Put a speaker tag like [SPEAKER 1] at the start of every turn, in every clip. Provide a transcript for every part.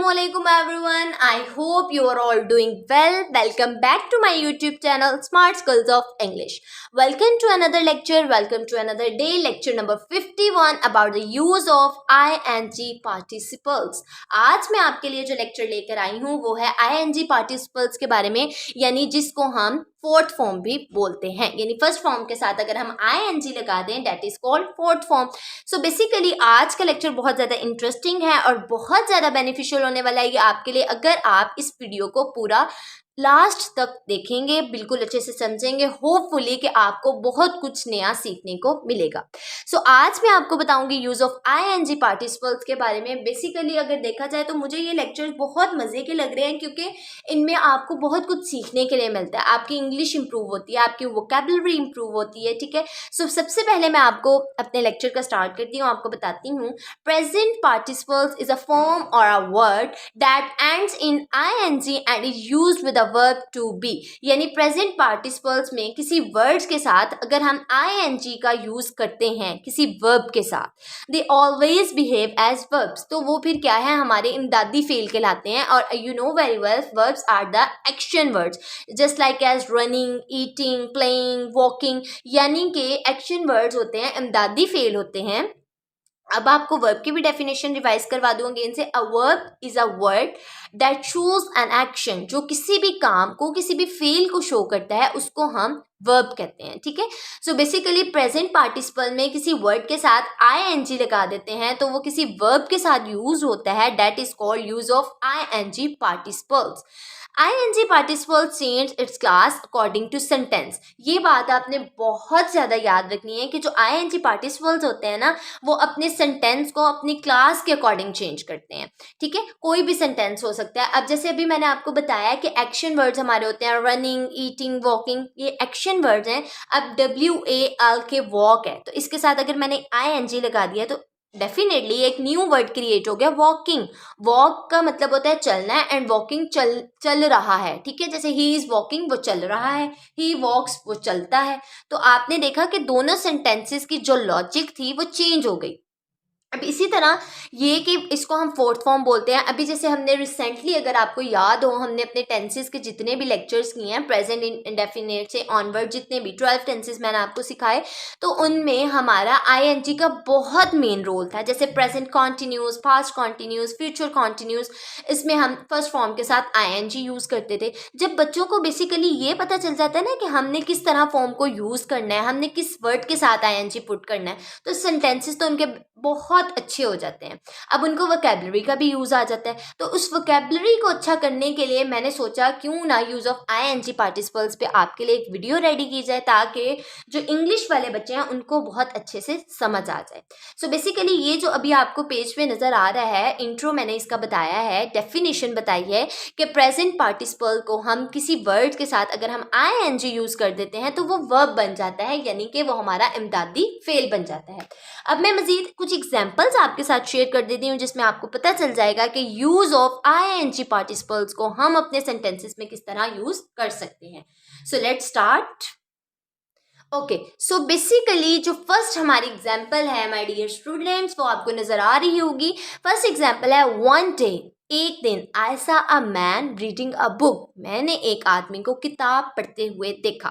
[SPEAKER 1] Assalamualaikum everyone. I hope you are all doing well. Welcome back to my YouTube channel Smart Skills of English. Welcome to another lecture. Welcome to another day. Lecture number 51 about the use of ing participles. आज मैं आपके लिए जो lecture लेकर आई हूँ वो है ing participles के बारे में, यानी जिसको हम फोर्थ फॉर्म भी बोलते हैं, यानी फर्स्ट फॉर्म के साथ अगर हम ing लगा दें that is called fourth form. So basically आज का लेक्चर बहुत ज़्यादा इंटरेस्टिंग है और बहुत ज़्यादा बेनिफिशियल होने वाला है ये आपके लिए, अगर आप इस वीडियो को पूरा लास्ट तक देखेंगे, बिल्कुल अच्छे से समझेंगे. होपफुली कि आपको बहुत कुछ नया सीखने को मिलेगा. सो आज मैं आपको बताऊंगी यूज़ ऑफ ing पार्टिसिपल्स के बारे में. बेसिकली अगर देखा जाए तो मुझे ये लेक्चर्स बहुत मज़े के लग रहे हैं क्योंकि इनमें आपको बहुत कुछ सीखने के लिए मिलता है. आपकी इंग्लिश इंप्रूव होती है, आपकी वोकेबलरी इंप्रूव होती है. ठीक है, सो सबसे पहले मैं आपको अपने लेक्चर का स्टार्ट करती हूँ, आपको बताती हूँ. Present participles is a form और a word that ends in ing and is used with verb to be. यानी प्रेजेंट पार्टिसिपल्स में किसी वर्ड्स के साथ अगर हम ing का यूज करते हैं किसी वर्ब के साथ, they always behave as verbs. तो वो फिर क्या है, हमारे इमदादी फेल कहलाते हैं. और you know very well verbs are the action words just like as running, eating, playing, walking, यानी कि एक्शन वर्ड्स होते हैं, इमदादी फेल होते हैं. अब आपको वर्ब की भी डेफिनेशन रिवाइज करवा दूंगी इनसे. A verb is a word that shows an action. जो किसी भी काम को, किसी भी फेल को शो करता है उसको हम वर्ब कहते हैं. ठीक है, सो बेसिकली प्रेजेंट पार्टिसिपल में किसी वर्ड के साथ ing लगा देते हैं तो वो किसी वर्ब के साथ यूज होता है. That is called use of ing participles. ing participle change its class according to sentence. ये बात आपने बहुत ज़्यादा याद रखनी है कि जो ing participles होते हैं ना वो अपने सेंटेंस को अपनी क्लास के अकॉर्डिंग चेंज करते हैं. ठीक है, कोई भी सेंटेंस हो सकता है. अब जैसे अभी मैंने आपको बताया कि एक्शन वर्ड्स हमारे होते हैं रनिंग, ईटिंग, वॉकिंग, ये एक्शन वर्ड्स हैं. अब WAL के वॉक है तो इसके साथ अगर मैंने ing लगा दिया तो डेफिनेटली एक न्यू वर्ड क्रिएट हो गया वॉकिंग. वॉक का मतलब होता है चलना एंड वॉकिंग चल रहा है. ठीक है, जैसे ही इज वॉकिंग वो चल रहा है, ही वॉक्स वो चलता है. तो आपने देखा कि दोनों सेंटेंसेस की जो लॉजिक थी वो चेंज हो गई. अब इसी तरह ये कि इसको हम फोर्थ फॉर्म बोलते हैं. अभी जैसे हमने रिसेंटली, अगर आपको याद हो, हमने अपने टेंसेस के जितने भी लेक्चर्स किए हैं प्रेजेंट इंडेफिनिट से ऑनवर्ड, जितने भी 12 टेंसेस मैंने आपको सिखाए, तो उनमें हमारा ing का बहुत मेन रोल था. जैसे present continuous, past continuous, future continuous, इसमें हम फर्स्ट फॉर्म के साथ ing यूज़ करते थे. जब बच्चों को बेसिकली ये पता चल जाता है ना कि हमने किस तरह फॉर्म को यूज़ करना है, हमने किस वर्ड के साथ ing पुट करना है, तो सेंटेंसेस तो उनके बहुत अच्छे हो जाते हैं. अब उनको वोकेबलरी का भी यूज़ आ जाता है. तो उस वोकेबलरी को अच्छा करने के लिए मैंने सोचा क्यों ना यूज़ ऑफ ing पार्टिसिपल्स पे आपके लिए एक वीडियो रेडी की जाए ताकि जो इंग्लिश वाले बच्चे हैं उनको बहुत अच्छे से समझ आ जाए. सो बेसिकली ये जो अभी आपको पेज पे नज़र आ रहा है, इंट्रो मैंने इसका बताया है, डेफिनेशन बताई है कि प्रेजेंट पार्टिसिपल को हम किसी वर्ड के साथ अगर हम ing यूज़ कर देते हैं तो वो वर्ब बन जाता है, यानी कि वो हमारा इमदादी फेल बन जाता है. अब मैं मज़ीद कुछ एग्जाम्पल्स आपके साथ शेयर कर देती हूँ जिसमें आपको पता चल जाएगा कि यूज़ ऑफ ing पार्टिसिपल्स को हम अपने सेंटेंसेस में किस तरह यूज़ कर सकते हैं. So let's start. Okay, so basically जो फर्स्ट हमारी एग्जाम्पल है माय डियर स्टूडेंट्स वो आपको नज़र आ रही होगी. फर्स्ट एग्जाम्पल है वन डे, एक दिन. आई सा a man reading a book. मैंने एक आदमी को किताब पढ़ते हुए देखा.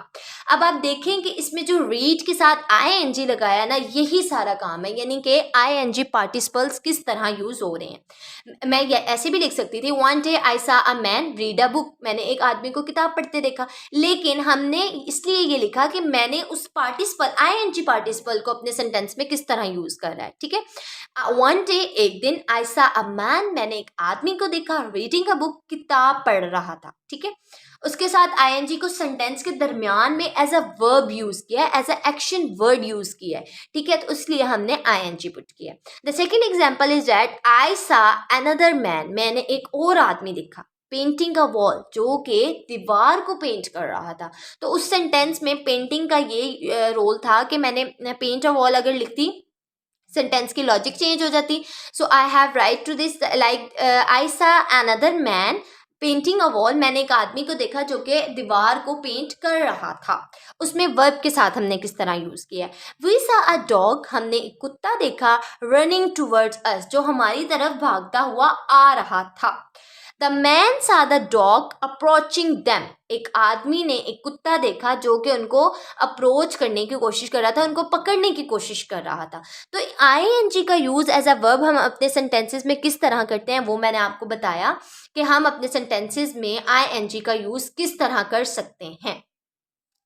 [SPEAKER 1] अब आप देखें कि इसमें जो रीड के साथ ing लगाया ना, यही सारा काम है, यानी कि ing पार्टिसिपल्स किस तरह यूज़ हो रहे हैं. मैं ये ऐसे भी लिख सकती थी वन डे आई सा a man read a book. मैंने एक आदमी को किताब पढ़ते देखा, लेकिन हमने इसलिए ये लिखा कि मैंने उस पार्टिसिपल ing पार्टिसिपल को अपने सेंटेंस में किस तरह यूज़ कर रहा है. ठीक है, वन डे एक दिन, आई सा अ मैन मैंने एक आदमी को देखा, रीडिंग अ बुक किताब पढ़ रहा था. ठीक है, उसके साथ ing को सेंटेंस के दरमियान में एज अ वर्ब यूज़ किया है, as a action word use किया है. ठीक है, तो इसलिए हमने ing पुट किया. The second example is that I saw another man. मैंने एक और आदमी देखा पेंटिंग अ वॉल, जो कि दीवार को पेंट कर रहा था. तो उस सेंटेंस में पेंटिंग का ये रोल था कि मैंने पेंट अ वॉल अगर लिखती सेंटेंस की लॉजिक चेंज हो जाती. So I have write to this like I saw another man painting a wall, मैंने एक आदमी को देखा जो कि दीवार को पेंट कर रहा था। उसमें वर्ब के साथ हमने किस तरह यूज़ किया है। वी सा अ डॉग, हमने एक कुत्ता देखा, रनिंग टूवर्ड्स अस, जो हमारी तरफ भागता हुआ आ रहा था। द मैन सा द डॉग अप्रोचिंग दैम, एक आदमी ने एक कुत्ता देखा जो कि उनको अप्रोच करने की कोशिश कर रहा था, उनको पकड़ने की कोशिश कर रहा था। तो आईएनजी का यूज़ एज अ वर्ब हम अपने सेंटेंसेस में किस तरह करते हैं वो मैंने आपको बताया कि हम अपने सेंटेंसेस में आईएनजी का यूज़ किस तरह कर सकते हैं।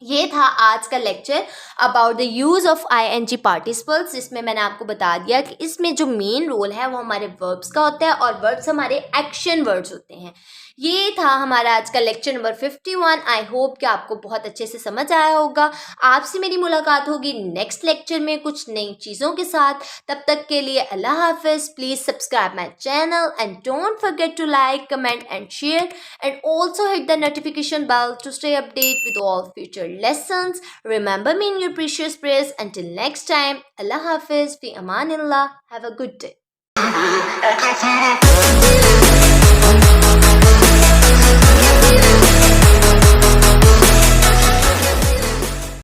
[SPEAKER 1] ये था आज का lecture about the use of ING participles, जिसमें मैंने आपको बता दिया कि इसमें जो मेन रोल है वो हमारे वर्ब्स का होता है और वर्ब्स हमारे एक्शन वर्ड्स होते हैं। ये था हमारा आज का लेक्चर नंबर 51। आई होप कि आपको बहुत अच्छे से समझ आया होगा। आपसे मेरी मुलाकात होगी नेक्स्ट लेक्चर में कुछ नई चीज़ों के साथ। तब तक के लिए अल्लाह हाफिज़। Please subscribe my channel and don't forget to like, comment and share, and also hit the notification bell to stay updated with all future lessons. Remember me in your precious prayers. Until next time, Allah Hafiz, fi amanillah. Have a good day.